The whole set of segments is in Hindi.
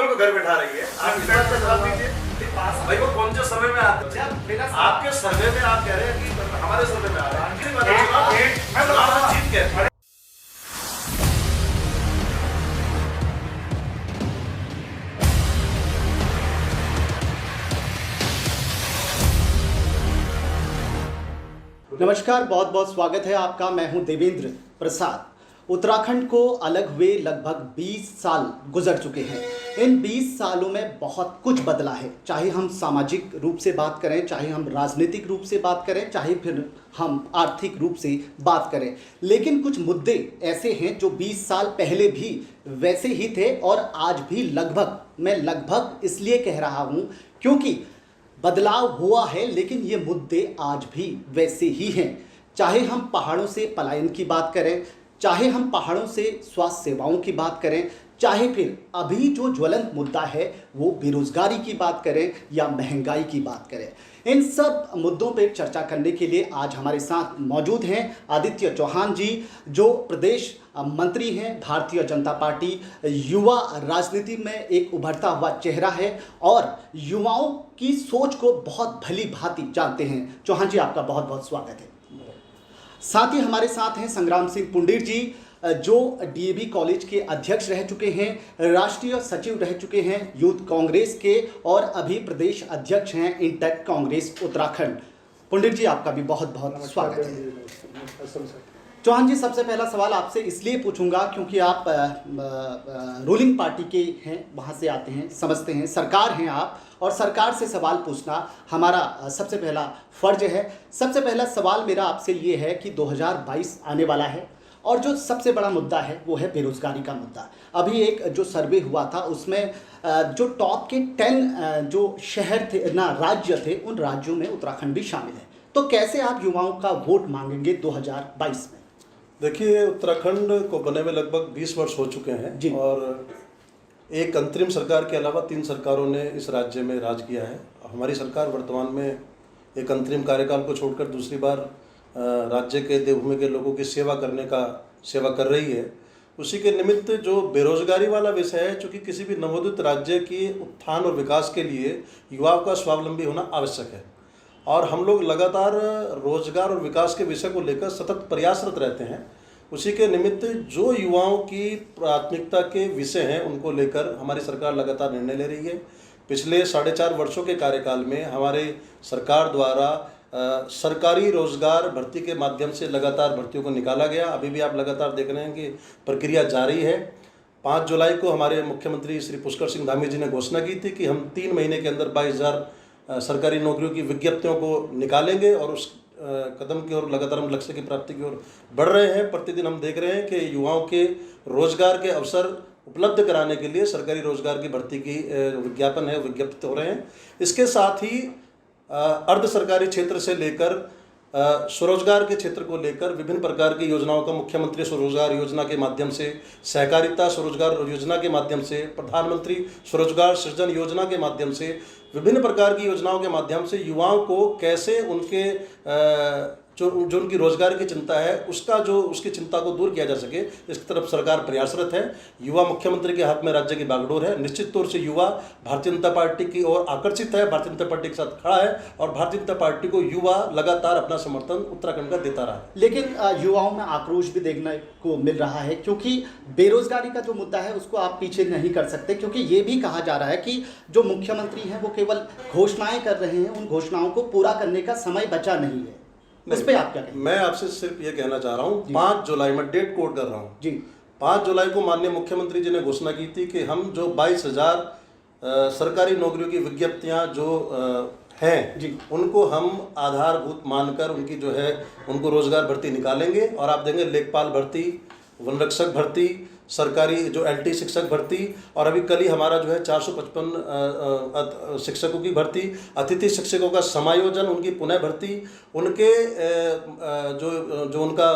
को घर बैठा रही है। आप इस बात का जवाब दीजिए भाई, वो कौन से सर्वे में आते हैं? आपके सर्वे में आप कह रहे हैं कि हमारे सर्वे में आ रहे हैं, जीत के नमस्कार, बहुत बहुत स्वागत है आपका। मैं हूं देवेंद्र प्रसाद। उत्तराखंड को अलग हुए लगभग 20 साल गुजर चुके हैं। इन 20 सालों में बहुत कुछ बदला है, चाहे हम सामाजिक रूप से बात करें, चाहे हम राजनीतिक रूप से बात करें, चाहे फिर हम आर्थिक रूप से बात करें। लेकिन कुछ मुद्दे ऐसे हैं जो 20 साल पहले भी वैसे ही थे और आज भी लगभग, मैं लगभग इसलिए कह रहा हूँ क्योंकि बदलाव हुआ है, लेकिन ये मुद्दे आज भी वैसे ही हैं। चाहे हम पहाड़ों से पलायन की बात करें, चाहे हम पहाड़ों से स्वास्थ्य सेवाओं की बात करें, चाहे फिर अभी जो ज्वलंत मुद्दा है वो बेरोजगारी की बात करें या महंगाई की बात करें, इन सब मुद्दों पर चर्चा करने के लिए आज हमारे साथ मौजूद हैं आदित्य चौहान जी, जो प्रदेश मंत्री हैं भारतीय जनता पार्टी। युवा राजनीति में एक उभरता हुआ चेहरा है और युवाओं की सोच को बहुत भली भांति जानते हैं। चौहान जी, आपका बहुत बहुत स्वागत है। साथ ही हमारे साथ हैं संग्राम सिंह पुंडीर जी, जो डीएवी कॉलेज के अध्यक्ष रह चुके हैं, राष्ट्रीय सचिव रह चुके हैं यूथ कांग्रेस के और अभी प्रदेश अध्यक्ष हैं इंटेक कांग्रेस उत्तराखंड। पुंडीर जी, आपका भी बहुत बहुत स्वागत है। चौहान जी, सबसे पहला सवाल आपसे इसलिए पूछूंगा क्योंकि आप रूलिंग पार्टी के हैं, वहाँ से आते हैं, समझते हैं, सरकार हैं आप, और सरकार से सवाल पूछना हमारा सबसे पहला फर्ज है। सबसे पहला सवाल मेरा आपसे ये है कि 2022 आने वाला है और जो सबसे बड़ा मुद्दा है वो है बेरोजगारी का मुद्दा। अभी एक जो सर्वे हुआ था उसमें जो टॉप के 10 जो शहर थे ना, राज्य थे, उन राज्यों में उत्तराखंड भी शामिल है। तो कैसे आप युवाओं का वोट मांगेंगे 2022 में? देखिए, उत्तराखंड को बने में लगभग 20 वर्ष हो चुके हैं और एक अंतरिम सरकार के अलावा 3 सरकारों ने इस राज्य में राज किया है। हमारी सरकार वर्तमान में एक अंतरिम कार्यकाल को छोड़कर दूसरी बार राज्य के देवभूमि के लोगों की सेवा कर रही है। उसी के निमित्त जो बेरोजगारी वाला विषय है, चूँकि किसी भी नवोदित राज्य की उत्थान और विकास के लिए युवाओं का स्वावलंबी होना आवश्यक है और हम लोग लगातार रोजगार और विकास के विषय को लेकर सतत प्रयासरत रहते हैं। उसी के निमित्त जो युवाओं की प्राथमिकता के विषय हैं उनको लेकर हमारी सरकार लगातार निर्णय ले रही है। पिछले 4.5 वर्षों के कार्यकाल में हमारे सरकार द्वारा सरकारी रोजगार भर्ती के माध्यम से लगातार भर्तियों को निकाला गया। अभी भी आप लगातार देख रहे हैं कि प्रक्रिया जारी है। 5 जुलाई को हमारे मुख्यमंत्री श्री पुष्कर सिंह धामी जी ने घोषणा की थी कि हम 3 महीने के अंदर 22,000 सरकारी नौकरियों की विज्ञप्तियों को निकालेंगे और उस कदम की ओर लगातार हम लक्ष्य की प्राप्ति की ओर बढ़ रहे हैं। प्रतिदिन हम देख रहे हैं कि युवाओं के रोजगार के अवसर उपलब्ध कराने के लिए सरकारी रोजगार की भर्ती की विज्ञापन है, विज्ञप्त हो रहे हैं। इसके साथ ही अर्ध सरकारी क्षेत्र से लेकर स्वरोजगार के क्षेत्र को लेकर विभिन्न प्रकार की योजनाओं का मुख्यमंत्री स्वरोजगार योजना के माध्यम से, सहकारिता स्वरोजगार योजना के माध्यम से, प्रधानमंत्री स्वरोजगार सृजन योजना के माध्यम से, विभिन्न प्रकार की योजनाओं के माध्यम से युवाओं को कैसे उनके जो उनकी रोजगार की चिंता है उसकी चिंता को दूर किया जा सके, इसकी तरफ सरकार प्रयासरत है। युवा मुख्यमंत्री के हाथ में राज्य की बागडोर है। निश्चित तौर से युवा भारतीय जनता पार्टी की ओर आकर्षित है, भारतीय जनता पार्टी के साथ खड़ा है और भारतीय जनता पार्टी को युवा लगातार अपना समर्थन उत्तराखंड का देता रहा है। लेकिन युवाओं में आक्रोश भी देखने को मिल रहा है क्योंकि बेरोजगारी का जो मुद्दा है उसको आप पीछे नहीं कर सकते, क्योंकि ये भी कहा जा रहा है कि जो मुख्यमंत्री हैं वो केवल घोषणाएं कर रहे हैं, उन घोषणाओं को पूरा करने का समय बचा नहीं है। उस पे आप क्या कहेंगे? मैं आपसे सिर्फ ये कहना चाह रहा हूँ, 5 जुलाई में डेट कोट कर रहा हूँ जी, 5 जुलाई को माननीय मुख्यमंत्री जी ने घोषणा की थी कि हम जो 22,000 सरकारी नौकरियों की विज्ञप्तियाँ जो हैं जी, उनको हम आधारभूत मानकर उनकी जो है उनको रोजगार भर्ती निकालेंगे और आप देंगे लेखपाल भर्ती, वनरक्षक भर्ती, सरकारी जो एलटी शिक्षक भर्ती और अभी कल ही हमारा जो है 455 शिक्षकों की भर्ती, अतिथि शिक्षकों का समायोजन, उनकी पुनः भर्ती, उनके जो उनका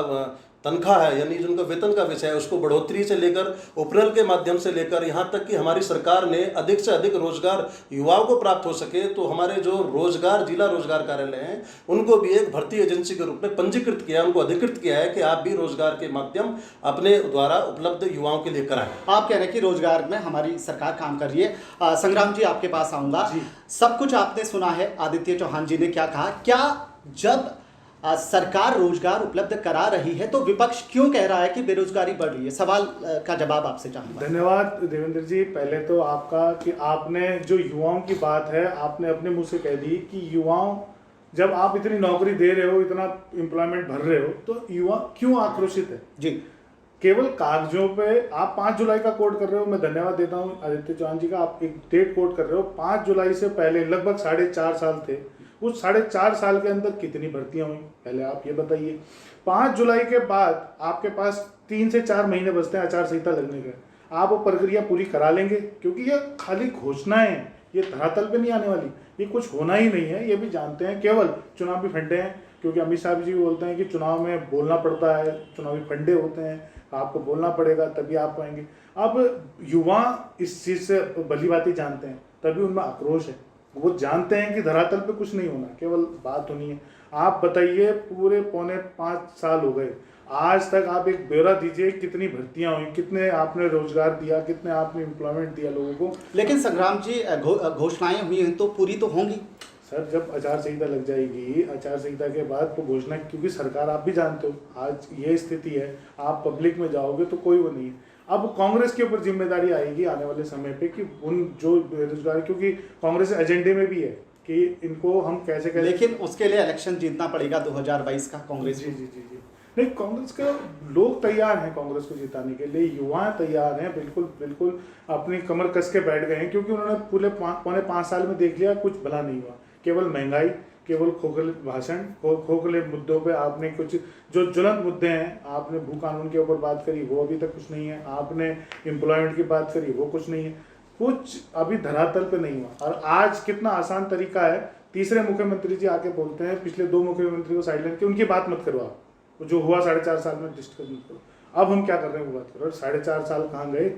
तनख्वाह है, यानी जिनका वेतन का विषय है, उसको बढ़ोतरी से लेकर उपरल के माध्यम से लेकर यहाँ तक कि हमारी सरकार ने अधिक से अधिक रोजगार युवाओं को प्राप्त हो सके, तो हमारे जो रोजगार जिला रोजगार कार्यालय हैं उनको भी एक भर्ती एजेंसी के रूप में पंजीकृत किया, उनको अधिकृत किया है कि आप भी रोजगार के माध्यम अपने द्वारा उपलब्ध युवाओं के लिए कराएं। आप कह रहे हैं कि रोजगार में हमारी सरकार काम कर रही है। संग्राम जी, आपके पास आऊँगा। सब कुछ आपने सुना है आदित्य चौहान जी ने क्या कहा। क्या जब सरकार रोजगार उपलब्ध करा रही है तो विपक्ष क्यों कह रहा है कि बेरोजगारी बढ़ रही है? सवाल का जवाब आपसे चाहूंगा। धन्यवाद देवेंद्र जी। पहले तो आपका कि आपने जो युवाओं की बात है आपने अपने मुंह से कह दी कि युवाओं, जब आप इतनी नौकरी दे रहे हो, इतना एम्प्लॉयमेंट भर रहे हो, तो युवा क्यों आक्रोशित है? जी, केवल कागजों पे आप 5 जुलाई का कोट कर रहे हो। मैं धन्यवाद देता हूं आदित्य चौहान जी का, आप एक डेट कोट कर रहे हो। 5 जुलाई से पहले लगभग 4.5 साल थे। उस 4.5 साल के अंदर कितनी भर्तियां हुई, पहले आप ये बताइए। 5 जुलाई के बाद आपके पास 3 से 4 महीने बचते हैं आचार संहिता लगने के। आप वो प्रक्रिया पूरी करा लेंगे? क्योंकि ये खाली घोषणाएं हैं, ये धरातल पे नहीं आने वाली, ये कुछ होना ही नहीं है, ये भी जानते हैं। केवल चुनावी फंडे हैं, क्योंकि अमित शाह जी बोलते हैं कि चुनाव में बोलना पड़ता है, चुनावी फंडे होते हैं, आपको बोलना पड़ेगा तभी आप पाएंगे। अब युवा इस चीज़ से भली बात जानते हैं, तभी उनमें आक्रोश है। वो जानते हैं कि धरातल पे कुछ नहीं होना, केवल बात होनी है। आप बताइए, पूरे 5 साल हो गए, आज तक आप एक ब्यौरा दीजिए, कितनी भर्तियां हुई, कितने आपने रोजगार दिया, कितने आपने एम्प्लॉयमेंट दिया लोगों को। लेकिन संग्राम जी, घोषणाएं हुई हैं तो पूरी तो होंगी। सर, जब आचार संहिता लग जाएगी, आचार संहिता के बाद तो घोषणा, क्योंकि सरकार आप भी जानते हो आज ये स्थिति है, आप पब्लिक में जाओगे तो कोई वो नहीं है। अब कांग्रेस के ऊपर जिम्मेदारी आएगी आने वाले समय पे कि उन जो बेरोजगार, क्योंकि कांग्रेस एजेंडे में भी है कि इनको हम कैसे लेकिन उसके लिए इलेक्शन जीतना पड़ेगा 2022 का कांग्रेस। जी जी जी जी नहीं, कांग्रेस के लोग तैयार हैं कांग्रेस को जिताने के लिए, युवा तैयार हैं, बिल्कुल बिल्कुल अपनी कमर कस के बैठ गए हैं, क्योंकि उन्होंने पूरे 5 साल में देख लिया कुछ भला नहीं हुआ। केवल महंगाई, केवल खोखले भाषण, खोखले मुद्दों पे आपने कुछ जो ज्वलंत मुद्दे हैं, आपने भू कानून के ऊपर बात करी, वो अभी तक कुछ नहीं है। आपने एम्प्लॉयमेंट की बात करी, वो कुछ नहीं है। कुछ अभी धरातल पे नहीं हुआ। और आज कितना आसान तरीका है, तीसरे मुख्यमंत्री जी आके बोलते हैं पिछले 2 मुख्यमंत्री को साइडलाइन कि उनकी बात मत करो, आप जो हुआ 4.5 साल में डिस्कस मत करो। अब हम क्या कर रहे हैं, वो बात करो। 4.5 साल कहाँ गए?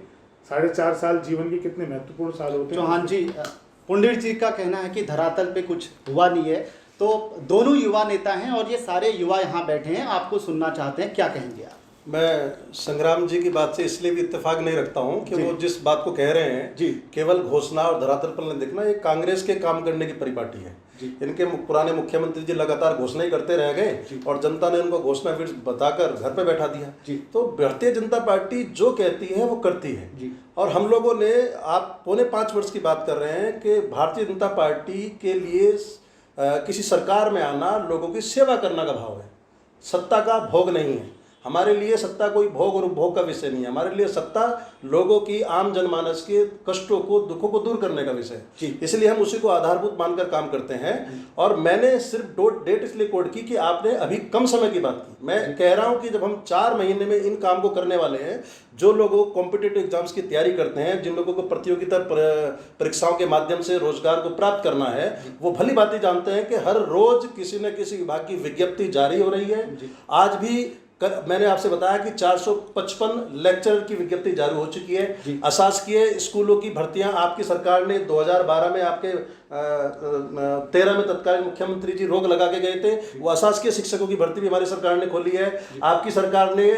4.5 साल जीवन के कितने महत्वपूर्ण साल होते हैं। चौहान जी, पुंडिर जी का कहना है कि धरातल पे कुछ हुआ नहीं है, तो दोनों युवा नेता हैं और ये सारे युवा यहाँ बैठे हैं, आपको सुनना चाहते हैं, क्या कहेंगे आप? मैं संग्राम जी की बात से इसलिए भी इत्तेफाक नहीं रखता हूँ कि वो जिस बात को कह रहे हैं जी, केवल घोषणा और धरातल पर नहीं देखना, ये कांग्रेस के काम करने की परिपाटी है। इनके पुराने मुख्यमंत्री जी लगातार घोषणा ही करते रह गए और जनता ने उनको घोषणा फिर बताकर घर पे बैठा दिया। तो भारतीय जनता पार्टी जो कहती है वो करती है। और हम लोगों ने, आप 4.25 वर्ष की बात कर रहे हैं कि भारतीय जनता पार्टी के लिए किसी सरकार में आना लोगों की सेवा करने का भाव है, सत्ता का भोग नहीं है। हमारे लिए सत्ता कोई भोग और उपभोग का विषय नहीं है। हमारे लिए सत्ता लोगों की, आम जनमानस के कष्टों को, दुखों को दूर करने का विषय है। इसलिए हम उसी को आधारभूत मानकर काम करते हैं। और मैंने सिर्फ डेट इसलिए कोड की कि आपने अभी कम समय की बात की। मैं कह रहा हूं कि जब हम 4 महीने में इन काम को करने वाले हैं, जो लोगों कॉम्पिटिटिव एग्जाम्स की तैयारी करते हैं, जिन लोगों को प्रतियोगिता परीक्षाओं के माध्यम से रोजगार को प्राप्त करना है, वो भली भांति जानते हैं कि हर रोज किसी न किसी विभाग की विज्ञप्ति जारी हो रही है। आज भी मैंने आपसे बताया कि 455 लेक्चरर की विज्ञप्ति जारी हो चुकी है। अशासकीय स्कूलों की भर्तियां आपकी सरकार ने 2012 में, आपके 13 में तत्कालीन मुख्यमंत्री जी रोक लगा के गए थे, वो अशासकीय शिक्षकों की भर्ती भी हमारी सरकार ने खोली है। आपकी सरकार ने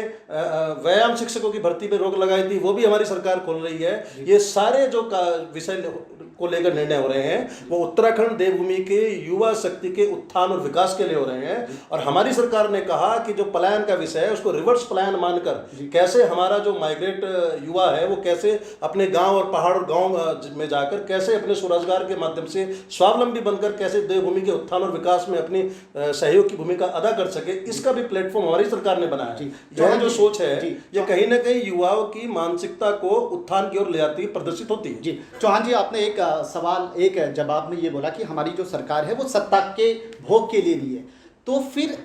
व्यायाम शिक्षकों की भर्ती पे रोक लगाई थी, वो भी हमारी सरकार खोल रही है। ये सारे जो विषय को लेकर निर्णय हो रहे हैं वो उत्तराखंड देवभूमि के युवा शक्ति के उत्थान और विकास के लिए हो रहे हैं। और हमारी सरकार ने कहा कि जो पलायन का विषय है उसको रिवर्स पलायन मानकर कैसे हमारा जो माइग्रेट युवा है वो कैसे अपने गांव और पहाड़ और गांव में जाकर कैसे अपने स्वरोजगार के माध्यम से स्वावलंबी बनकर कैसे देवभूमि के उत्थान और विकास में अपनी सहयोग की भूमिका अदा कर सके, इसका भी प्लेटफॉर्म हमारी सरकार ने बनाया है। यह जो सोच है ये कहीं ना कहीं युवाओं की मानसिकता को उत्थान की ओर ले जाती है, प्रदर्शित होती है। जी चौहान जी, आपने एक सवाल, एक जवाब में ये बोला कि हमारी जो सरकार है वो सत्ता के भोग के लिए ली है, तो फिर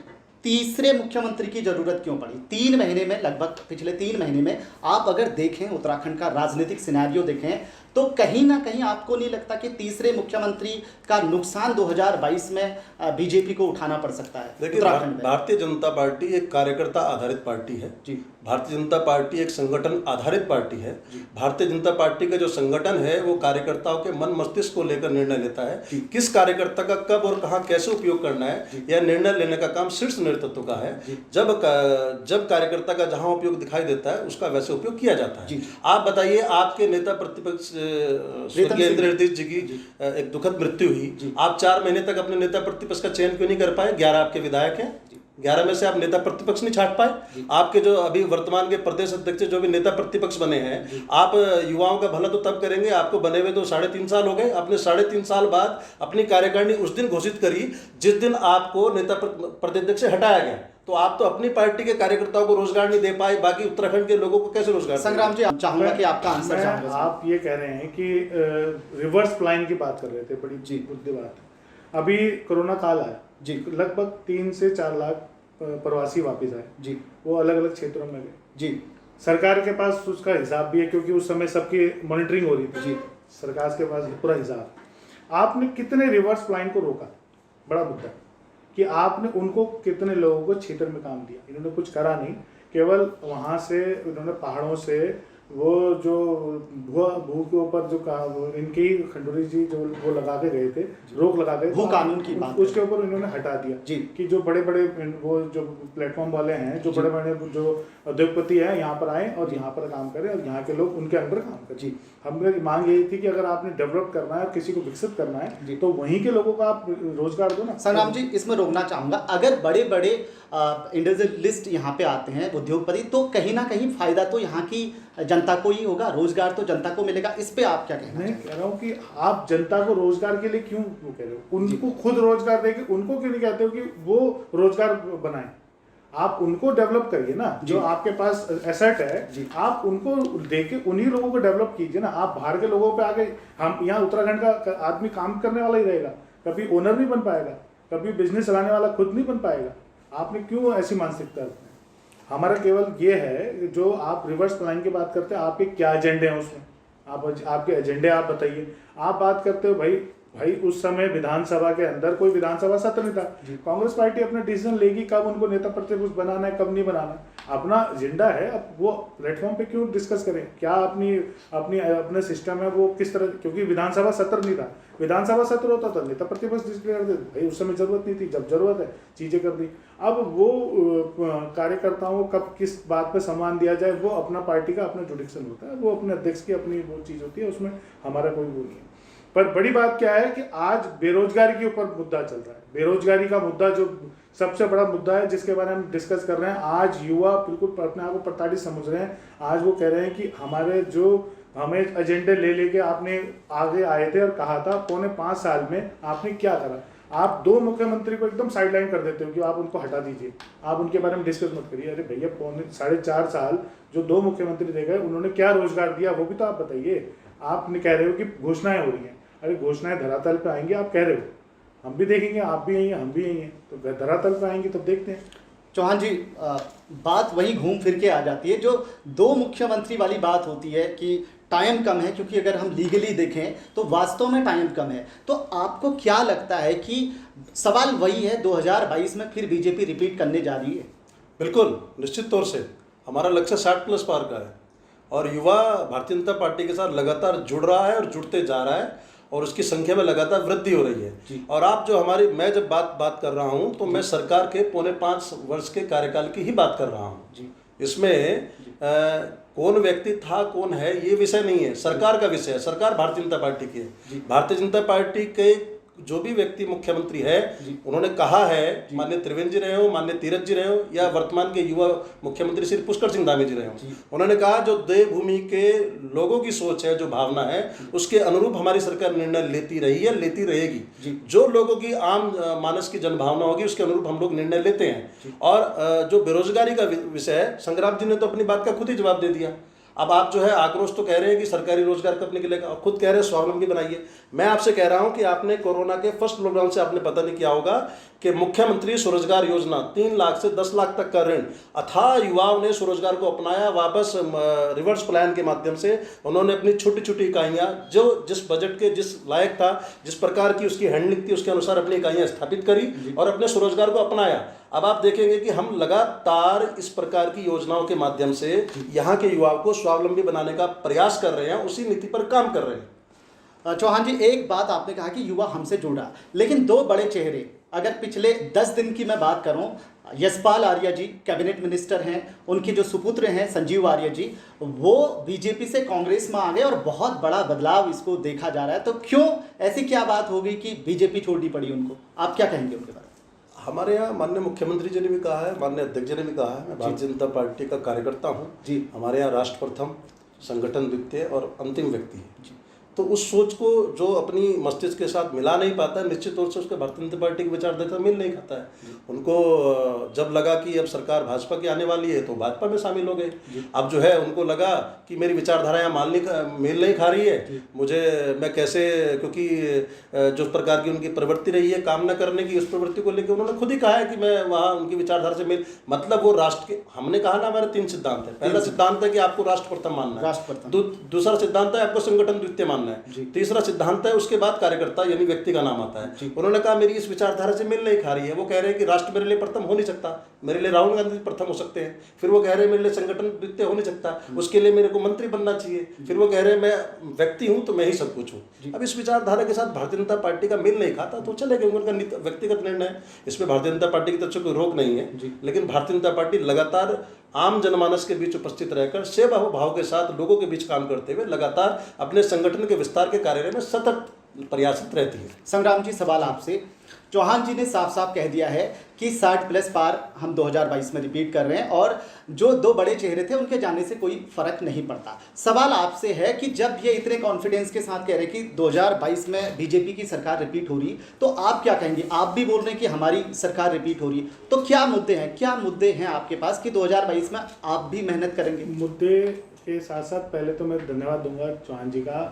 तीसरे मुख्यमंत्री की जरूरत क्यों पड़ी? 3 महीने में, लगभग पिछले 3 महीने में आप अगर देखें उत्तराखंड का राजनीतिक सिनेरियो देखें तो कहीं ना कहीं आपको नहीं लगता कि तीसरे मुख्यमंत्री का नुकसान 2022 में बीजेपी को उठाना पड़ सकता है? देखिए, भारतीय जनता पार्टी एक कार्यकर्ता आधारित पार्टी है जी। भारतीय जनता पार्टी एक संगठन आधारित पार्टी है। भारतीय जनता पार्टी का जो संगठन है वो कार्यकर्ताओं के मन मस्तिष्क को लेकर निर्णय लेता है। किस कार्यकर्ता का कब और कहां कैसे उपयोग करना है, यह निर्णय लेने का काम शीर्ष नेतृत्व का है। जब कार्यकर्ता का जहां उपयोग दिखाई देता है उसका वैसे उपयोग किया जाता है। आप बताइए, आपके नेता प्रतिपक्ष स्वर्गीय इंद्रजीत जी की एक दुखद मृत्यु हुई, आप 4 महीने तक अपने नेता प्रतिपक्ष का चयन क्यों नहीं कर पाए? 11 आपके विधायक हैं, 11 में से आप नेता प्रतिपक्ष नहीं छांट पाए। आपके जो अभी वर्तमान के प्रदेश अध्यक्ष जो भी नेता प्रतिपक्ष बने हैं, आप युवाओं का भला तो तब करेंगे, आपको बने हुए तो 3.5 साल हो गए। आपने 3.5 साल बाद अपनी कार्यकारिणी उस दिन घोषित करी जिस दिन आपको नेता प्रतिपक्ष से हटाया गया। तो आप तो अपनी पार्टी के कार्यकर्ताओं को रोजगार नहीं दे पाए, बाकी उत्तराखंड के लोगों को कैसे रोजगार? संग्राम जी, चाहूंगा कि आपका आंसर चाहूंगा। आप ये कह रहे हैं कि रिवर्स प्लान की बात कर रहे थे, बड़ी मुद्दे बात है। अभी कोरोना काल आया जी, लगभग 3 से 4 लाख प्रवासी वापस आए जी, वो अलग अलग क्षेत्रों में गए जी। सरकार के पास उसका हिसाब भी है, क्योंकि उस समय सबकी मॉनिटरिंग हो रही थी जी, सरकार के पास पूरा हिसाब। आपने कितने रिवर्स प्लान को रोका? बड़ा मुद्दा कि आपने उनको कितने लोगों को क्षेत्र में काम दिया? इन्होंने कुछ करा नहीं, केवल वहाँ से उन्होंने पहाड़ों से वो जो भू के ऊपर जो इनकी खंडूरी जी जो वो लगा के गए थे, रोक लगा गए भू कानून की बात, उसके ऊपर इन्होंने हटा दिया जी। कि जो बड़े बड़े वो जो प्लेटफॉर्म वाले हैं, जो बड़े बड़े जो उद्योगपति हैं, यहाँ पर आए और यहाँ पर काम करें और यहाँ के लोग उनके अंडर काम करें जी। हमारी मांग यही थी कि अगर आपने डेवलप करना है, किसी को विकसित करना है, तो वहीं के लोगों को आप रोजगार दो ना। संग्राम जी, इसमें रोकना चाहूंगा, अगर बड़े बड़े इंडस्ट्रियलिस्ट यहाँ पे आते हैं, उद्योगपति, तो कहीं ना कहीं फायदा तो यहाँ की जनता को ही होगा, रोजगार तो जनता को मिलेगा। इस पे आप क्या कहना? मैं कह रहा हूँ कि आप जनता को रोजगार के लिए क्यों वो कह रहे हो? उनको खुद रोजगार देके उनको क्यों नहीं कहते हो कि वो रोजगार बनाए? आप उनको डेवलप करिए ना, जो आपके पास एसेट है आप उनको देके उन्हीं लोगों को डेवलप कीजिए ना। आप बाहर के लोगों पे आके, हम यहाँ उत्तराखंड का आदमी काम करने वाला ही रहेगा, कभी ओनर नहीं बन पाएगा, कभी बिजनेस चलाने वाला खुद नहीं बन पाएगा। आपने क्यों ऐसी मानसिकता रखना है? हमारा केवल ये है, जो आप रिवर्स प्लान की बात करते हैं, आपके क्या एजेंडे हैं उसमें? आपके एजेंडे आप बताइए। आप बात करते हो भाई उस समय विधानसभा के अंदर कोई विधानसभा सत्र नहीं था। कांग्रेस पार्टी अपना डिसीजन लेगी कब उनको नेता प्रतिपक्ष बनाना है, कब नहीं बनाना। अपना एजेंडा है, अब वो प्लेटफॉर्म पे क्यों डिस्कस करें? क्या अपने सिस्टम है वो किस तरह? क्योंकि विधानसभा सत्र नहीं था। विधानसभा सत्र होता तो नेता प्रतिपक्ष डिक्लेयर कर देते, भाई उस समय जरूरत नहीं थी, जब जरूरत है चीजें कर दी। अब वो कार्यकर्ताओं को कब किस बात पे सम्मान दिया जाए, वो अपना पार्टी का अपना जुडिक्शन होता है, वो अपने अध्यक्ष की अपनी वो चीज होती है, उसमें हमारा कोई वो नहीं है। पर बड़ी बात क्या है कि आज बेरोजगारी के ऊपर मुद्दा चल रहा है। बेरोजगारी का मुद्दा जो सबसे बड़ा मुद्दा है, जिसके बारे में हम डिस्कस कर रहे हैं। आज युवा बिल्कुल अपने आप को प्रताड़ित समझ रहे हैं। आज वो कह रहे हैं कि हमें एजेंडे लेके आपने आगे आए थे और कहा था, पौने 5 साल में आपने क्या करा? आप 2 मुख्यमंत्री को एकदम साइडलाइन कर देते हो कि आप उनको हटा दीजिए, आप उनके बारे में डिस्कस मत करिए। अरे भैया, पौने 4.5 साल जो 2 मुख्यमंत्री रह गए, उन्होंने क्या रोजगार दिया वो भी तो आप बताइए। आप कह रहे हो कि घोषणाएं हो रही हैं, अरे घोषणाएं धरातल पे आएंगी, आप कह रहे हो, हम भी देखेंगे, आप भी यही हैं, हम भी यही हैं, तो धरातल पे आएंगी तब देखते हैं। चौहान जी, बात वही घूम फिर के आ जाती है, जो 2 मुख्यमंत्री वाली बात होती है कि टाइम कम है, क्योंकि अगर हम लीगली देखें तो वास्तव में टाइम कम है। तो आपको क्या लगता है कि सवाल वही है, 2022 में फिर बीजेपी रिपीट करने जा रही है? बिल्कुल, निश्चित तौर से हमारा लक्ष्य 60+ पार का है और युवा भारतीय जनता पार्टी के साथ लगातार जुड़ रहा है और जुड़ते जा रहा है और उसकी संख्या में लगातार वृद्धि हो रही है। और आप जो मैं जब बात कर रहा हूं तो मैं सरकार के पौने 5 वर्ष के कार्यकाल की ही बात कर रहा हूं। इसमें कौन व्यक्ति था, कौन है, ये विषय नहीं है, सरकार का विषय है। सरकार भारतीय जनता पार्टी की है। भारतीय जनता पार्टी के जो भी व्यक्ति मुख्यमंत्री है, उन्होंने कहा है, माननीय त्रिवेंद्र जी रहे हो, माननीय तीरथ जी रहे हो, या वर्तमान के युवा मुख्यमंत्री श्री पुष्कर सिंह धामी जी रहे हो, उन्होंने कहा जो देवभूमि के लोगों की सोच है, जो भावना है, उसके अनुरूप हमारी सरकार निर्णय लेती रही है, लेती रहेगी। जो लोगों की आम मानस की जनभावना होगी उसके अनुरूप हम लोग निर्णय लेते हैं। और जो बेरोजगारी का विषय है, संग्राम जी ने तो अपनी बात का खुद ही जवाब दे दिया। अब आप जो है आक्रोश तो कह रहे हैं कि सरकारी रोजगार कब निकलेगा, और खुद कह रहे हैं स्वावलंबी बनाइए। मैं आपसे कह रहा हूं कि आपने कोरोना के फर्स्ट लॉकडाउन से आपने पता नहीं किया होगा कि मुख्यमंत्री स्वरोजगार योजना 3 लाख से 10 लाख तक का ऋण, अथाह युवाओं ने स्वरोजगार को अपनाया, वापस रिवर्स प्लान के माध्यम से उन्होंने अपनी छोटी छोटी इकाइयाँ जो जिस बजट के जिस लायक था, जिस प्रकार की उसकी हैंडलिंग थी, उसके अनुसार अपनी इकाइयाँ स्थापित करी और अपने स्वरोजगार को अपनाया। अब आप देखेंगे कि हम लगातार इस प्रकार की योजनाओं के माध्यम से यहाँ के युवाओं को स्वावलंबी बनाने का प्रयास कर रहे हैं, उसी नीति पर काम कर रहे हैं। चौहान जी, एक बात आपने कहा कि युवा हमसे जुड़ा, लेकिन दो बड़े चेहरे, अगर पिछले 10 दिन की मैं बात करूं, यशपाल आर्य जी कैबिनेट मिनिस्टर हैं, उनके जो सुपुत्र हैं संजीव आर्य जी, वो बीजेपी से कांग्रेस में आ गए और बहुत बड़ा बदलाव इसको देखा जा रहा है। तो क्यों, ऐसी क्या बात हो गई कि बीजेपी छोड़नी पड़ी उनको? आप क्या कहेंगे उनके बारे में? हमारे यहाँ माननीय मुख्यमंत्री जी ने भी कहा है, माननीय अध्यक्ष जी ने भी कहा है, मैं भारतीय जनता पार्टी का कार्यकर्ता हूँ जी। हमारे यहाँ राष्ट्र प्रथम, संगठन द्वितीय और अंतिम व्यक्ति है जी। तो उस सोच को जो अपनी मस्तिष्क के साथ मिला नहीं पाता, निश्चित तौर से उसके भारतीय जनता पार्टी की विचारधारा मेल नहीं खाता है। उनको जब लगा कि अब सरकार भाजपा की आने वाली है तो भाजपा में शामिल हो गए। अब जो है उनको लगा कि मेरी विचारधारा यहाँ मेल नहीं खा रही है, मैं कैसे, क्योंकि जो प्रकार की उनकी प्रवृत्ति रही है काम न करने की, उस प्रवृत्ति को लेकर उन्होंने खुद ही कहा है कि मैं वहाँ उनकी विचारधारा से मेल, मतलब वो राष्ट्र के, हमने कहा ना हमारे 3 सिद्धांत है। पहला सिद्धांत है कि आपको राष्ट्र प्रथम मानना है, दूसरा सिद्धांत है आपको संगठन द्वितीय मानना है, तीसरा सिद्धांत है उसके बाद कार्यकर्ता यानी व्यक्ति का नाम आता है। उन्होंने कहा मेरी इस विचारधारा से मेल नहीं खा रही है। वो कह रहे हैं कि राष्ट्र मेरे लिए प्रथम हो नहीं सकता, मेरे लिए राहुल गांधी प्रथम हो सकते हैं। फिर वो कह रहे हैं मेरे लिए संगठन द्वितीय हो नहीं सकता, उसके लिए मेरे को मंत्री बनना चाहिए। फिर वो कह रहे हैं मैं व्यक्ति हूं तो मैं ही सब कुछ हूं। अब इस विचारधारा के साथ भारतीय जनता पार्टी का मेल नहीं खाता तो चले गए, उनका व्यक्तिगत निर्णय है, इसमें भारतीय जनता पार्टी की तरफ से कोई रोक नहीं है। लेकिन भारतीय जनता पार्टी लगातार आम जनमानस के बीच उपस्थित रहकर सेवा भाव के साथ लोगों के बीच काम करते हुए लगातार अपने संगठन के विस्तार के कार्य में सतत प्रयासरत रहती है। संग्राम जी, सवाल आपसे, चौहान जी ने साफ साफ कह दिया है कि 60+ पार हम 2022 में रिपीट कर रहे हैं और जो 2 बड़े चेहरे थे उनके जाने से कोई फर्क नहीं पड़ता। सवाल आपसे है कि जब ये इतने कॉन्फिडेंस के साथ कह रहे हैं कि 2022 में बीजेपी की सरकार रिपीट हो रही, तो आप क्या कहेंगे? आप भी बोल रहे हैं कि हमारी सरकार रिपीट हो रही, तो क्या मुद्दे हैं आपके पास कि 2022 में आप भी मेहनत करेंगे? मुद्दे के साथ साथ पहले तो मैं धन्यवाद दूंगा चौहान जी का,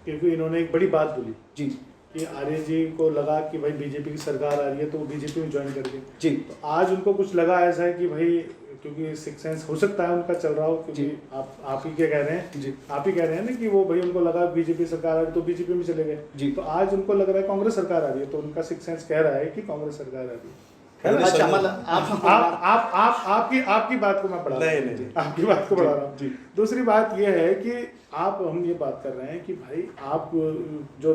क्योंकि इन्होंने एक बड़ी बात बोली जी कि आर्य जी को लगा कि भाई बीजेपी की सरकार आ रही है तो वो बीजेपी में ज्वाइन करके जी। तो आज उनको कुछ लगा ऐसा है कि भाई, क्योंकि सिक्स सेंस हो सकता है उनका चल रहा हो, क्योंकि आप ही क्या कह रहे हैं जी, आप ही कह रहे हैं ना कि वो भाई उनको लगा बीजेपी सरकार आ रही तो बीजेपी में चले गए जी। तो आज उनको लग रहा है कांग्रेस सरकार आ रही है, तो उनका सिक्स सेंस कह रहा है कि कांग्रेस सरकार आ रही है। अच्छा, आपकी बात को मैं बढ़ा रहा हूँ, आपकी बात को बढ़ा रहा हूँ। दूसरी बात यह है कि हम ये बात कर रहे हैं कि भाई आप जो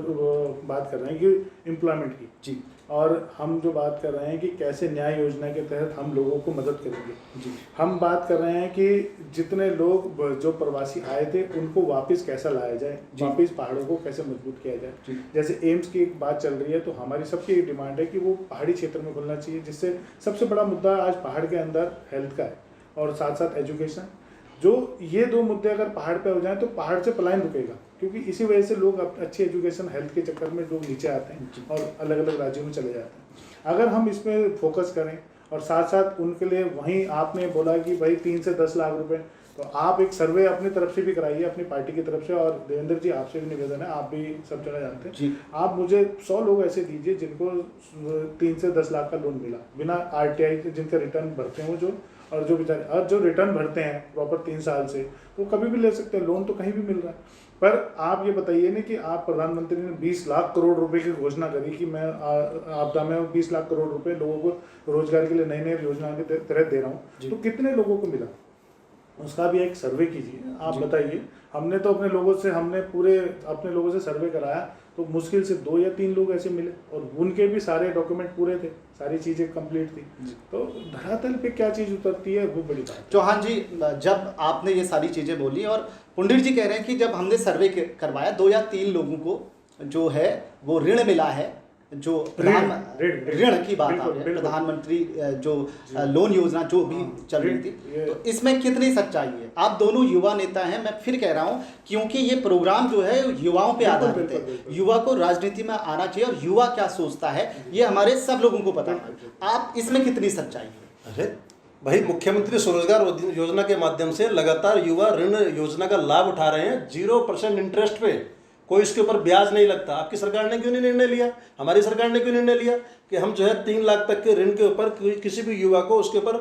बात कर रहे हैं कि एम्प्लॉयमेंट की जी, और हम जो बात कर रहे हैं कि कैसे न्याय योजना के तहत हम लोगों को मदद करेंगे जी। हम बात कर रहे हैं कि जितने लोग जो प्रवासी आए थे उनको वापस कैसा लाया जाए, वापस पहाड़ों को कैसे मजबूत किया जाए। जैसे एम्स की एक बात चल रही है, तो हमारी सबकी डिमांड है कि वो पहाड़ी क्षेत्र में खुलना चाहिए, जिससे सबसे बड़ा मुद्दा आज पहाड़ के अंदर हेल्थ का है और साथ साथ एजुकेशन। जो ये 2 मुद्दे अगर पहाड़ पे हो जाएं तो पहाड़ से पलायन रुकेगा, क्योंकि इसी वजह से लोग अच्छी एजुकेशन हेल्थ के चक्कर में लोग नीचे आते हैं और अलग अलग राज्यों में चले जाते हैं। अगर हम इसमें फोकस करें और साथ साथ उनके लिए, वहीं आपने बोला कि भाई 3 से 10 लाख रुपए, तो आप एक सर्वे अपनी तरफ से भी कराइए, अपनी पार्टी की तरफ से। और देवेंद्र जी, आपसे भी निवेदन है, आप भी सब जगह जानते हैं, आप मुझे 100 लोग ऐसे दीजिए जिनको 3 से 10 लाख का लोन मिला बिना RTI के, जिनका रिटर्न भरते हैं जो, और जो बेचारे और जो रिटर्न भरते हैं प्रॉपर 3 साल से, तो कभी भी ले सकते हैं लोन, तो कहीं भी मिल रहा है। पर आप ये बताइए ना कि आप प्रधानमंत्री ने 20 लाख करोड़ रुपए की घोषणा करी कि मैं आपदा में 20 लाख करोड़ रुपए लोगों को रोजगार के लिए नई नई योजनाओं के तहत दे रहा हूँ, तो कितने लोगों को मिला? उसका भी एक सर्वे कीजिए, आप बताइए। हमने तो अपने लोगों से सर्वे कराया, तो मुश्किल से 2 या 3 लोग ऐसे मिले, और उनके भी सारे डॉक्यूमेंट पूरे थे, सारी चीज़ें कंप्लीट थी। तो धरातल पे क्या चीज़ उतरती है वो बड़ी बात। चौहान जी, जब आपने ये सारी चीज़ें बोली और पुंडित जी कह रहे हैं कि जब हमने सर्वे करवाया 2 या 3 लोगों को जो है वो ऋण मिला है, जो ऋण की बात आ रही है, प्रधानमंत्री जो लोन योजना जो भी चल रही थी, तो इसमें कितनी सच्चाई है? आप दोनों युवा नेता हैं, मैं फिर कह रहा हूं, क्योंकि ये प्रोग्राम जो है युवाओं पे आधारित है। युवा को राजनीति में आना चाहिए और युवा क्या सोचता है ये हमारे सब लोगों को पता है। आप इसमें कितनी सच्चाई है? अरे भाई मुख्यमंत्री स्वरोजगार योजना के माध्यम से लगातार युवा ऋण योजना का लाभ उठा रहे हैं 0% इंटरेस्ट पे, कोई इसके ऊपर ब्याज नहीं लगता। आपकी सरकार ने क्यों नहीं निर्णय लिया, हमारी सरकार ने क्यों निर्णय लिया कि हम जो है 3 लाख तक के ऋण के ऊपर किसी भी युवा को उसके ऊपर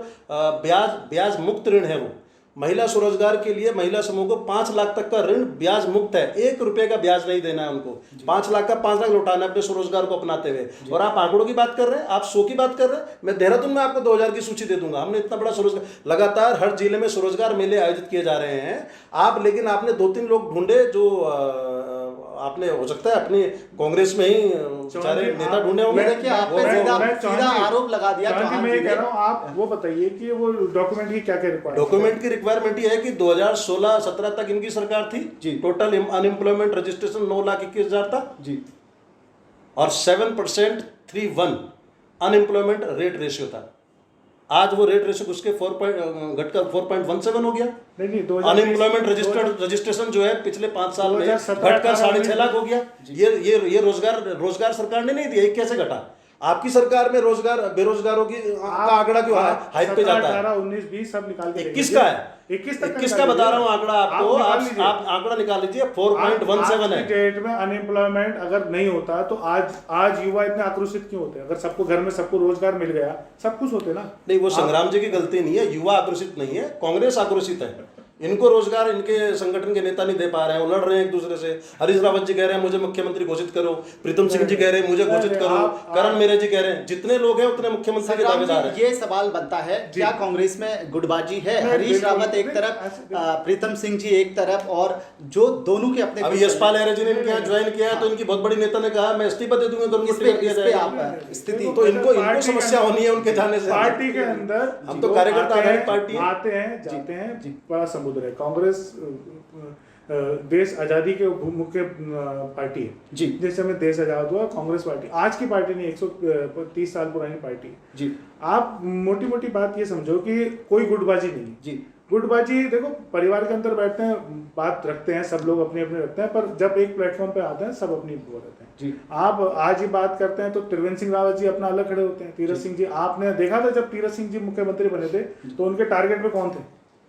ब्याज मुक्त ऋण है। वो महिला स्वरोजगार के लिए महिला समूह को 5 लाख तक का ऋण ब्याज मुक्त है, 1 रुपये का ब्याज नहीं देना है उनको। 5 लाख का 5 लाख लौटाना है अपने स्वरोजगार को अपनाते हुए। और आप आंकड़ों की बात कर रहे हैं, आप 100 की बात कर रहे हैं। मैं देहरादून में आपको 2000 की सूची दे दूंगा। हमने इतना बड़ा स्वरोजगार, लगातार हर जिले में स्वरोजगार मेले आयोजित किए जा रहे हैं। आप लेकिन आपने 2-3 लोग ढूंढे जो आपने हो सकता है अपनी कांग्रेस में ही बेचारे नेता ढूंढे होंगे। सीधा आरोप लगा दिया। मैं ये कह रहा हूँ, आप वो बताइए कि वो डॉक्यूमेंट की क्या रिक्वायरमेंट। डॉक्यूमेंट की रिक्वायरमेंट ये है कि 2016-17 तक इनकी सरकार थी जी। टोटल अनएम्प्लॉयमेंट रजिस्ट्रेशन 9,21,000 था जी, और 7.31 अनएम्प्लॉयमेंट रेट रेशियो था। आज वो रेट रेशियो उसके 4.17 हो गया। अनएम्प्लॉयमेंट रजिस्ट्रेशन जो है पिछले 5 साल में घटकर 6.5 लाख हो गया। ये रोजगार सरकार ने नहीं दिया, ये कैसे घटा? आपकी सरकार में बेरोजगारों की आंकड़ा क्यों हाइप पे जाता है? 18, 19, 20 सब निकाल के 21 का है, 21 का बता रहा हूँ आंकड़ा आपको। आप आंकड़ा निकाल लीजिए, 4.17 है। डेट में अनएम्प्लॉयमेंट अगर नहीं होता तो आज युवा इतने आक्रोशित क्यों होते? अगर सबको घर में सबको रोजगार मिल गया, सब कुछ होते ना। नहीं, वो संग्राम जी की गलती नहीं है, युवा आक्रोशित नहीं है, कांग्रेस आक्रोशित है। इनको रोजगार इनके संगठन के नेता नहीं दे पा रहे हैं, वो लड़ रहे हैं एक दूसरे से। हरीश रावत जी कह रहे हैं मुझे मुख्यमंत्री घोषित करो, प्रीतम सिंह जी कह रहे हैं मुझे घोषित करो, करण मेरे जी कह रहे हैं। जितने लोग हैं उतने मुख्यमंत्री के दावेदार हैं। ये सवाल बनता है, क्या कांग्रेस में गुटबाजी है? हरीश रावत एक तरफ, प्रीतम सिंह जी एक तरफ, और जो दोनों के अपने अभी यशपाल एरे जी ने ज्वाइन किया है, तो इनकी बहुत बड़ी नेता ने कहा मैं इस्तीफा दे दूंगा। स्थिति तो इनको समस्या होनी है उनके जाने से। पार्टी के अंदर हम तो कार्यकर्ता आधारित पार्टी आते हैं जाते हैं, बड़ा समुद्र है। कांग्रेस देश आजादी के मुख्य पार्टी है जी। जिस समय देश आजाद हुआ, कांग्रेस पार्टी आज की पार्टी नहीं, 130 साल पुरानी पार्टी है जी। आप मोटी मोटी बात ये समझो कि कोई गुटबाजी नहीं जी। गुटबाजी देखो, परिवार के अंदर बैठते हैं, बात रखते हैं, सब लोग अपने अपने रखते हैं, पर जब एक प्लेटफॉर्म पे आते हैं सब अपनी वो रहते हैं जी। आप आज ही बात करते हैं तो त्रिवेंद्र सिंह रावत जी अपना अलग खड़े होते हैं। तीरथ सिंह जी, आपने देखा था जब तीरथ सिंह जी मुख्यमंत्री बने थे तो उनके टारगेट पे कौन थे?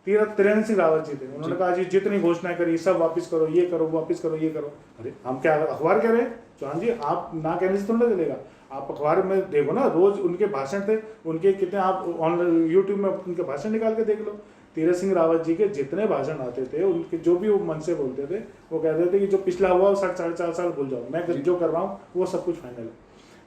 त्रिवेंद्र सिंह रावत जी थे। उन्होंने कहा जी जितनी घोषणा करी सब वापस करो, ये करो वापस करो, ये करो। अरे हम क्या अखबार कह रहे हैं? चौहान जी, आप ना कहने से थोड़ा चलेगा। आप अखबार में देखो ना, रोज उनके भाषण थे, उनके कितने, आप ऑनलाइन यूट्यूब में उनके भाषण निकाल के देख लो। तीरथ सिंह रावत जी के जितने भाषण आते थे, उनके जो भी वो मन से बोलते थे, वो कहते थे कि जो पिछला हुआ वो 4.5 साल भूल जाओ, मैं जो कर रहा हूँ वो सब कुछ फाइनल है।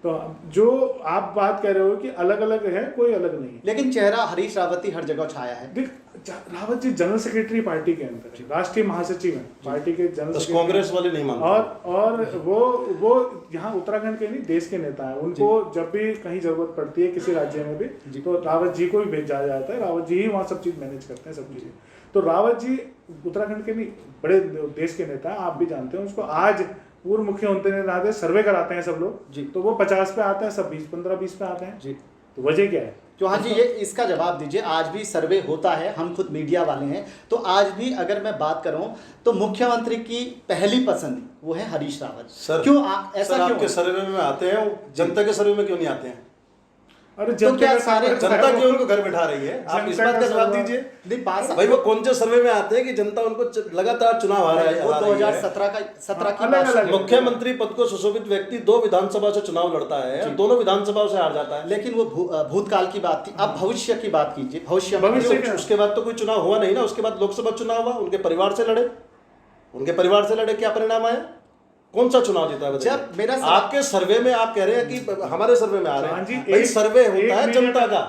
तो जो आप बात कह रहे हो कि अलग अलग है, कोई अलग नहीं है। लेकिन चेहरा हरीश रावत ही हर जगह छाया है। देख, Rawat ji general secretary party के अंदर है, राष्ट्रीय महासचिव हैं पार्टी के जनरल सेक्रेटरी। कांग्रेस वाले नहीं मानते। और वो यहाँ उत्तराखंड के नहीं, देश के नेता हैं। उनको जब भी कहीं जरूरत पड़ती है किसी राज्य में भी, तो रावत जी को भी भेजा जाता है। रावत जी ही वहाँ सब चीज मैनेज करते हैं, सब चीजें। तो रावत जी उत्तराखंड के नहीं, बड़े देश के नेता हैं, आप भी जानते हैं उसको। आज पूर्व मुख्यमंत्री ने नाते सर्वे कराते हैं सब लोग जी, तो वो 50 पे आते हैं, सब 15-20 पे आते हैं जी। तो वजह क्या है? चौहान जी, ये इसका जवाब दीजिए। आज भी सर्वे होता है, हम खुद मीडिया वाले हैं, तो आज भी अगर मैं बात करूं तो मुख्यमंत्री की पहली पसंद वो है हरीश रावत। सर क्यों ऐसा? क्यों आपके सर्वे में आते हैं, जनता के सर्वे में क्यों नहीं आते हैं? अरे तो क्या सारे जनता क्यों उनको घर बिठा रही है? आप इस बात का जवाब दीजिए। भाई वो कौन से सर्वे में आते हैं कि जनता उनको लगातार चुनाव आ रहा है? वो 2017 की बात है। मुख्यमंत्री पद को सुशोभित व्यक्ति 2 विधानसभा से चुनाव लड़ता है, दोनों विधानसभाओं से हार जाता है। लेकिन वो भूतकाल की बात थी, अब भविष्य की बात कीजिए। भविष्य उसके बाद तो कोई चुनाव हुआ नहीं ना। उसके बाद लोकसभा चुनाव हुआ, उनके परिवार से लड़े, क्या परिणाम आया? कौन सा चुनाव जीता है? जब मेरा आपके सर्वे में आप कह रहे हैं कि हमारे सर्वे में आ रहे हैं, भाई सर्वे होता है जनता का।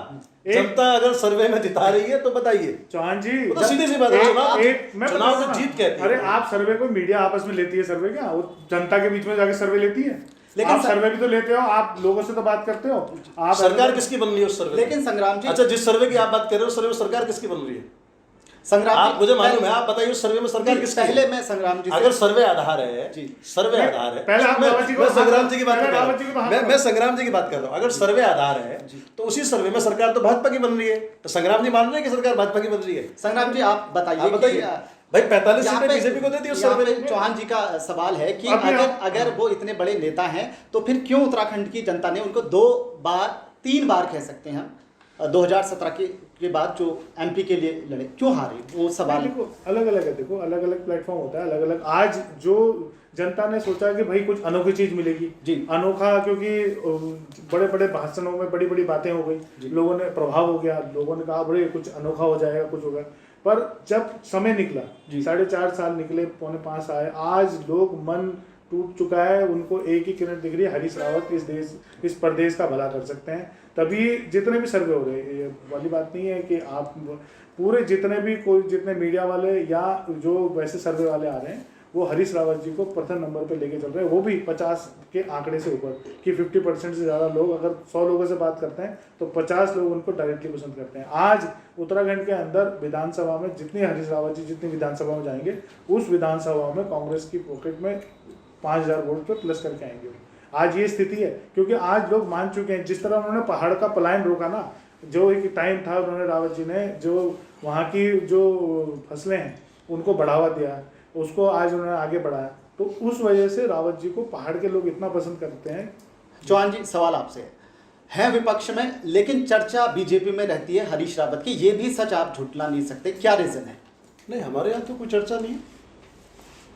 जनता अगर सर्वे में जिता रही है तो बताइए चौहान जी, तो सीधी सी बात है, चुनाव तो जीत कहती है। अरे आप सर्वे को मीडिया आपस में लेती है, सर्वे क्या वो जनता के बीच में जाके सर्वे लेती है? लेकिन आप सर्वे भी तो लेते हो, आप लोगों से तो बात करते हो। आप सरकार किसकी बन रही है उस सर्वे? लेकिन संग्राम जी, अच्छा, जिस सर्वे की आप बात कर रहे हो, सर्वे में सरकार किसकी बन रही है? संग्राम आप मुझे मालूम है, आप बताइए उस सर्वे में सरकार किसकी? पहले मैं संग्राम जी, अगर सर्वे आधार है जी, सर्वे आधार है, पहले आप मैं संग्राम जी की बात कर रहा हूँ, मैं संग्राम जी की बात कर रहा हूँ। अगर सर्वे आधार है तो उसी सर्वे में सरकार तो भाजपा की बन रही है, तो संग्राम जी मान रहे हैं कि सरकार भाजपा की बन रही है? संग्राम जी आप बताइए भाई 45 सीटें बीजेपी को दे दी उस सर्वे में। चौहान जी का सवाल है कि अगर वो इतने बड़े नेता हैं तो फिर क्यों उत्तराखंड की जनता ने उनको 3 बार कह सकते हैं 2017 के बाद जो एमपी के लिए लड़े, क्यों हारे? वो सवाल देखो अलग अलग है, देखो अलग अलग प्लेटफॉर्म होता है, अलग अलग। आज जो जनता ने सोचा कि भाई कुछ अनोखी चीज मिलेगी जी, अनोखा, क्योंकि बड़े बड़े भाषणों में बड़ी बड़ी बातें हो गई, लोगों ने प्रभाव हो गया, लोगों ने कहा बड़े कुछ अनोखा हो जाएगा, कुछ होगा। पर जब समय निकला, 4.5 साल निकले, 4.5 आए, आज लोग मन टूट चुका है, उनको एक ही किरण दिख रही है, हरीश रावत इस प्रदेश का भला कर सकते हैं। तभी जितने भी सर्वे हो रहे हैं, ये वाली बात नहीं है कि आप पूरे जितने मीडिया वाले या जो वैसे सर्वे वाले आ रहे हैं, वो हरीश रावत जी को प्रथम नंबर पे लेके चल रहे हैं, वो भी 50 के आंकड़े से ऊपर, कि 50% से ज़्यादा लोग, अगर 100 लोगों से बात करते हैं तो 50 लोग उनको डायरेक्टली पसंद करते हैं। आज उत्तराखंड के अंदर विधानसभा में जितनी हरीश रावत जी जितनी विधानसभा में जाएंगे, उस विधानसभा में कांग्रेस की पॉकेट में 5000 वोट पे प्लस करके आएंगे। आज ये स्थिति है, क्योंकि आज लोग मान चुके हैं, जिस तरह उन्होंने पहाड़ का पलायन रोका ना, जो एक टाइम था, उन्होंने रावत जी ने जो वहाँ की जो फसलें हैं उनको बढ़ावा दिया, उसको आज उन्होंने आगे बढ़ाया, तो उस वजह से रावत जी को पहाड़ के लोग इतना पसंद करते हैं। चौहान जी, सवाल आपसे है विपक्ष में, लेकिन चर्चा बीजेपी में रहती है हरीश रावत की, ये भी सच आप झुठला नहीं सकते, क्या रीजन है? नहीं, हमारे यहाँ तो कोई चर्चा नहीं है।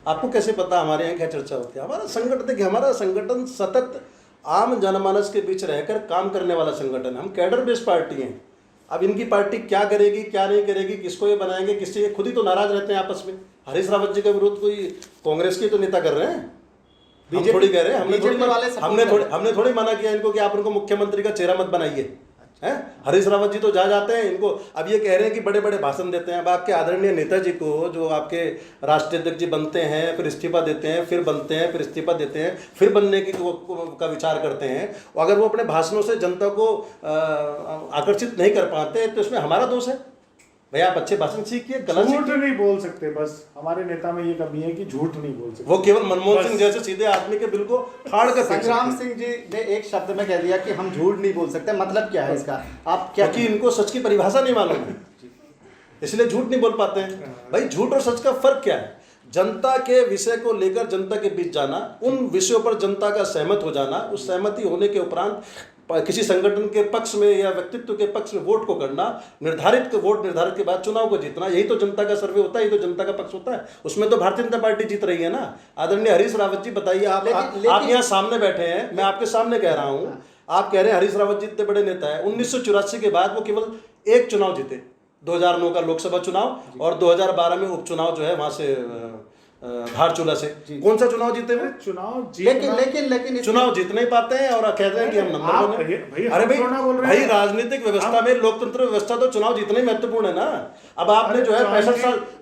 आपको कैसे पता हमारे यहाँ क्या चर्चा होती है? हमारा संगठन, देखिए हमारा संगठन सतत आम जनमानस के बीच रहकर काम करने वाला संगठन है। हम कैडर बेस्ड पार्टी हैं। अब इनकी पार्टी क्या करेगी क्या नहीं करेगी, किसको ये बनाएंगे, किससे, ये खुद ही तो नाराज रहते हैं आपस में। हरीश रावत जी का विरोध कोई कांग्रेस के तो नेता कर रहे हैं, हम थोड़ी कह रहे हैं। हमने थोड़ी मना किया इनको कि आप उनको मुख्यमंत्री का चेहरा मत बनाइए, हैं? हरीश रावत जी तो जा जाते हैं इनको, अब ये कह रहे हैं कि बड़े बड़े भाषण देते हैं। अब आपके आदरणीय नेताजी को, जो आपके राष्ट्रीय अध्यक्ष जी बनते हैं, फिर इस्तीफा देते हैं, फिर बनते हैं, फिर इस्तीफा देते हैं, फिर बनने की का विचार करते हैं, अगर वो अपने भाषणों से जनता को आकर्षित नहीं कर पाते तो इसमें हमारा दोष है? भैया आप अच्छे भाषण सीखिए, गलत झूठ नहीं बोल सकते, बस हमारे नेता में ये कमी है कि झूठ नहीं बोल सकते। वो केवल मनमोहन सिंह जैसे सीधे आदमी के बिल को फाड़ कर, संग्राम सिंह जी ने एक शब्द में कह दिया कि हम झूठ नहीं बोल सकते, मतलब क्या है इसका? आप क्या, क्योंकि इनको सच की परिभाषा नहीं मालूम है, इसलिए झूठ नहीं बोल पाते हैं। भाई झूठ और सच का फर्क क्या है? जनता के विषय को लेकर जनता के बीच जाना, उन विषयों पर जनता का सहमत हो जाना, उस सहमति होने के उपरांत किसी संगठन के पक्ष में या व्यक्तित्व के पक्ष में वोट को करना, निर्धारित के बाद चुनाव को जीतना, यही तो जनता का सर्वे होता है, यही तो जनता का पक्ष होता है। उसमें तो भारतीय जनता पार्टी जीत रही है ना। आदरणीय हरीश रावत जी, बताइए आप यहाँ सामने बैठे हैं, मैं आपके सामने कह रहा हूँ, आप कह रहे हैं हरीश रावत जी इतने बड़े नेता है। 1984 के बाद वो केवल एक चुनाव जीते, 2009 का लोकसभा चुनाव और 2012 में उपचुनाव जो है वहां से धारचूला से। कौन सा चुनाव जीते हुए? लेकिन चुनाव जीत नहीं पाते हैं और कहते हैं कि हम नंबर वन हैं। अरे भाई राजनीतिक व्यवस्था में, लोकतंत्र व्यवस्था तो चुनाव जीतना ही महत्वपूर्ण है ना। अब आपने जो है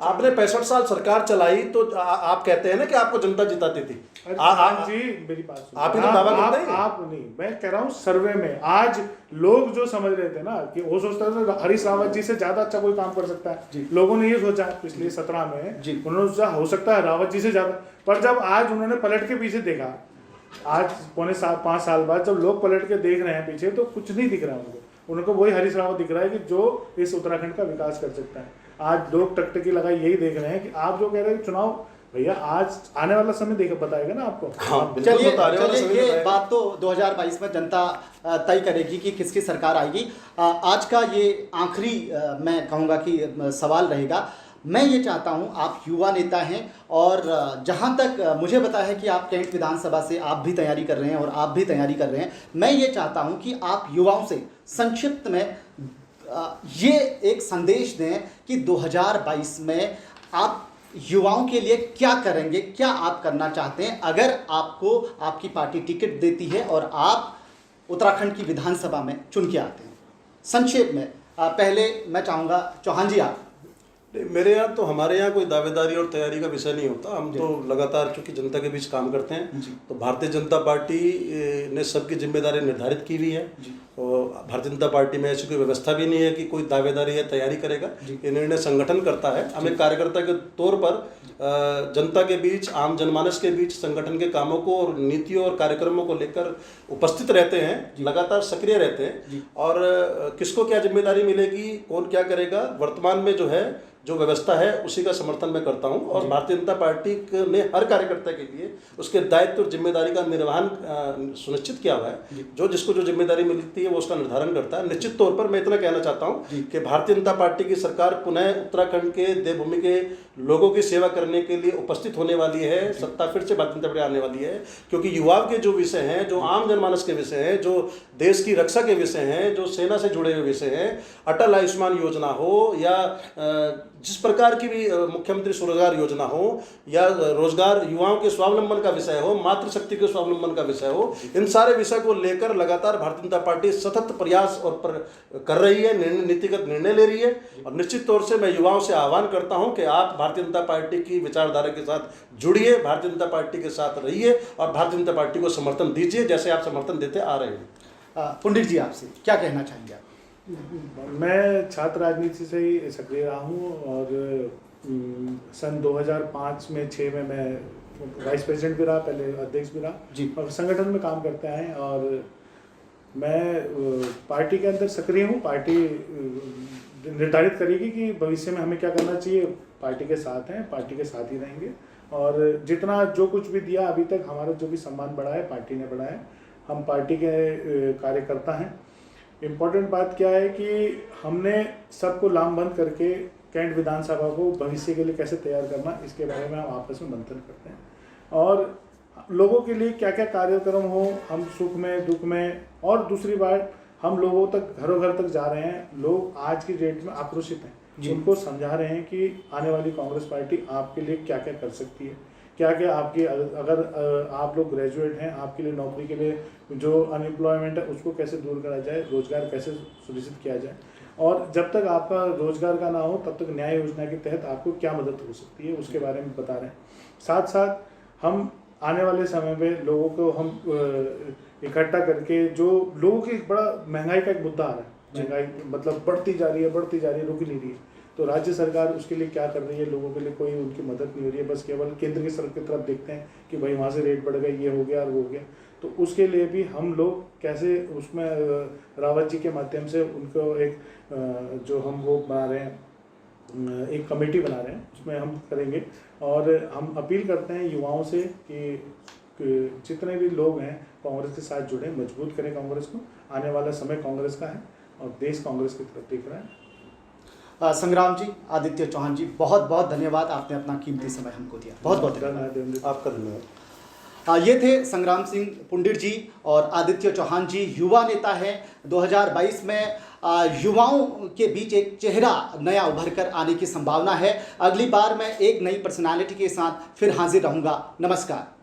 65 साल सरकार चलाई, तो आप कहते हैं ना कि आपको जनता जिताती थी। मेरी बात सुनिए, आप ही तो दावा करते हैं। आप नहीं, मैं कह रहा हूँ सर्वे में आज लोग जो समझ रहे थे ना, कि वो सोचता था हरीश रावत जी से ज्यादा अच्छा कोई काम कर सकता है। लोगों ने ये सोचा पिछले 17 में, उन्होंने सोचा हो सकता है रावत जी से ज्यादा, पर जब आज उन्होंने पलट के पीछे देखा, आज 5 साल बाद जब लोग पलट के देख रहे हैं पीछे, तो कुछ नहीं दिख रहा उनको वही हरीश रावत दिख रहा है कि जो इस उत्तराखंड का विकास कर सकता है। आज लोग टकटकी लगाई यही देख रहे हैं कि आप जो कह रहे हैं चुनाव, भैया आज आने वाला समय बताएगा ना आपको। हाँ, चलिए ये बात तो 2022 में जनता तय करेगी कि किसकी सरकार आएगी। आज का ये आखिरी मैं कहूँगा कि सवाल रहेगा। मैं ये चाहता हूँ, आप युवा नेता हैं और जहाँ तक मुझे पता है कि आप कैंट विधानसभा से आप भी तैयारी कर रहे हैं और आप भी तैयारी कर रहे हैं, मैं ये चाहता हूँ कि आप युवाओं से संक्षिप्त में ये एक संदेश दें कि 2022 में आप युवाओं के लिए क्या करेंगे, क्या आप करना चाहते हैं अगर आपको आपकी पार्टी टिकट देती है और आप उत्तराखंड की विधानसभा में चुन के आते हैं। संक्षेप में पहले मैं चाहूँगा चौहान जी आप। मेरे यहाँ तो, हमारे यहाँ कोई दावेदारी और तैयारी का विषय नहीं होता। हम तो लगातार चूंकि जनता के बीच काम करते हैं, तो भारतीय जनता पार्टी ने सबकी जिम्मेदारी निर्धारित की हुई है और भारतीय जनता पार्टी में ऐसी कोई व्यवस्था भी नहीं है कि कोई दावेदारी या तैयारी करेगा। ये निर्णय संगठन करता है। हम एक कार्यकर्ता के तौर पर जनता के बीच, आम जनमानस के बीच संगठन के कामों को और नीतियों और कार्यक्रमों को लेकर उपस्थित रहते हैं, लगातार सक्रिय रहते हैं। और किसको क्या जिम्मेदारी मिलेगी, कौन क्या करेगा, वर्तमान में जो व्यवस्था है उसी का समर्थन मैं करता हूं। और भारतीय जनता पार्टी ने हर कार्यकर्ता के लिए उसके दायित्व और जिम्मेदारी का निर्वहन सुनिश्चित किया हुआ है। जो जिसको जो जिम्मेदारी मिलती है वो उसका निर्धारण करता है। निश्चित तौर पर मैं इतना कहना चाहता हूँ कि भारतीय जनता पार्टी की सरकार पुनः उत्तराखंड के देवभूमि के लोगों की सेवा करने के लिए उपस्थित होने वाली है। सत्ता फिर से भारतीय जनता पार्टी आने वाली है, क्योंकि युवाओं के जो विषय हैं, जो आम जनमानस के विषय हैं, जो देश की रक्षा के विषय हैं, जो सेना से जुड़े हुए विषय हैं, अटल आयुष्मान योजना हो या जिस प्रकार की भी मुख्यमंत्री स्वरोजगार योजना हो या रोजगार युवाओं के स्वावलंबन का विषय हो, मातृशक्ति के स्वावलंबन का विषय हो, इन सारे विषय को लेकर लगातार भारतीय जनता पार्टी सतत प्रयास और कर रही है, नीतिगत निर्णय ले रही है। और निश्चित तौर से मैं युवाओं से आह्वान करता हूं कि आप भारतीय जनता पार्टी की विचारधारा के साथ जुड़िए, भारतीय जनता पार्टी के साथ रहिए और भारतीय जनता पार्टी को समर्थन दीजिए जैसे आप समर्थन देते आ रहे हैं। पंडित जी, आपसे क्या कहना चाहेंगे आप? मैं छात्र राजनीति से ही सक्रिय रहा हूँ और सन 2005 में 6 में मैं वाइस प्रेसिडेंट भी रहा, पहले अध्यक्ष भी रहा जी, और संगठन में काम करते हैं। और मैं पार्टी के अंदर सक्रिय हूँ। पार्टी निर्धारित करेगी कि भविष्य में हमें क्या करना चाहिए। पार्टी के साथ हैं, पार्टी के साथ ही रहेंगे और जितना जो कुछ भी दिया अभी तक, हमारा जो भी सम्मान बढ़ा है पार्टी ने बढ़ाया है। हम पार्टी के कार्यकर्ता हैं। इम्पोर्टेंट बात क्या है कि हमने सबको लामबंद करके कैंट विधानसभा को भविष्य के लिए कैसे तैयार करना, इसके बारे में हम आपस में मंथन करते हैं और लोगों के लिए क्या क्या कार्यक्रम हो, हम सुख में दुख में। और दूसरी बात, हम लोगों तक घरों घर तक जा रहे हैं। लोग आज की डेट में आक्रोशित हैं, उनको समझा रहे हैं कि आने वाली कांग्रेस पार्टी आपके लिए क्या क्या कर सकती है, क्या क्या आपकी, अगर आप लोग ग्रेजुएट हैं, आपके लिए नौकरी के लिए जो अनएम्प्लॉयमेंट है उसको कैसे दूर करा जाए, रोजगार कैसे सुनिश्चित किया जाए। और जब तक आपका रोजगार का ना हो तब तक न्याय योजना के तहत आपको क्या मदद हो सकती है उसके बारे में बता रहे हैं। साथ साथ हम आने वाले समय में लोगों को हम इकट्ठा करके, जो लोगों की बड़ा महंगाई का एक मुद्दा आ रहा है, महंगाई मतलब बढ़ती जा रही है, रुक ही नहीं रही है। तो राज्य सरकार उसके लिए क्या कर रही है, लोगों के लिए कोई उनकी मदद नहीं हो रही है। बस केवल केंद्र की सरकार की तरफ देखते हैं कि भाई वहाँ से रेट बढ़ गए, ये हो गया और वो हो गया। तो उसके लिए भी हम लोग कैसे उसमें रावत जी के माध्यम से उनको एक जो हम वो बना रहे हैं, एक कमेटी बना रहे हैं, उसमें हम करेंगे। और हम अपील करते हैं युवाओं से कि जितने भी लोग हैं कांग्रेस के साथ जुड़े, मजबूत करें कांग्रेस को। आने वाला समय कांग्रेस का है और देश कांग्रेस की तरफ देख रहा है। संग्राम जी, आदित्य चौहान जी, बहुत बहुत धन्यवाद, आपने अपना कीमती समय हमको दिया। बहुत बहुत धन्यवाद। आपका धन्यवाद। ये थे संग्राम सिंह पुंडिर जी और आदित्य चौहान जी, युवा नेता हैं। 2022 में युवाओं के बीच एक चेहरा नया उभर कर आने की संभावना है। अगली बार मैं एक नई पर्सनालिटी के साथ फिर हाजिर रहूँगा। नमस्कार।